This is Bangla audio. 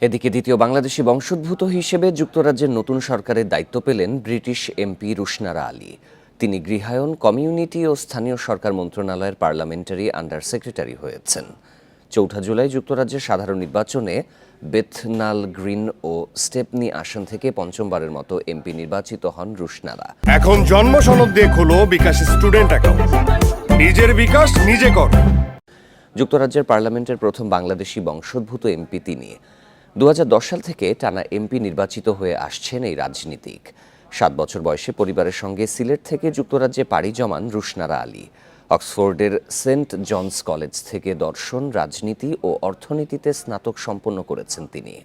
এদিকে দ্বিতীয় বাংলাদেশি বংশোদ্ভূত হিসেবে যুক্তরাজ্যের নতুন সরকারের দায়িত্ব পেলেন ব্রিটিশ এমপি রুশনারা আলী। তিনি গৃহায়ন, কমিউনিটি ও স্থানীয় সরকার মন্ত্রণালয়ের পার্লামেন্টারি আন্ডার সেক্রেটারি হয়েছেন। ৪ জুলাই যুক্তরাজ্যের সাধারণ নির্বাচনে বেথনাল গ্রিন ও স্টেপনি আসন থেকে পঞ্চমবারের মতো এমপি নির্বাচিত হন রুশনারা। এখন জন্ম সনদ দিয়ে খোলো বিকাশ স্টুডেন্ট অ্যাকাউন্ট। নিজের বিকাশ নিজে কর। যুক্তরাজ্যের পার্লামেন্টের প্রথম বাংলাদেশি বংশোদ্ভূত এমপি তিনি। ২০১০ সাল থেকে টানা এমপি নির্বাচিত হয়ে আসছেন এই রাজনীতিক। ৭ বছর বয়সে পরিবারের সঙ্গে সিলেট থেকে যুক্তরাজ্যে পাড়ি জমান রুশনারা আলী। অক্সফোর্ডের সেন্ট জনস কলেজ থেকে দর্শন, রাজনীতি ও অর্থনীতিতে স্নাতক সম্পন্ন করেছেন তিনি।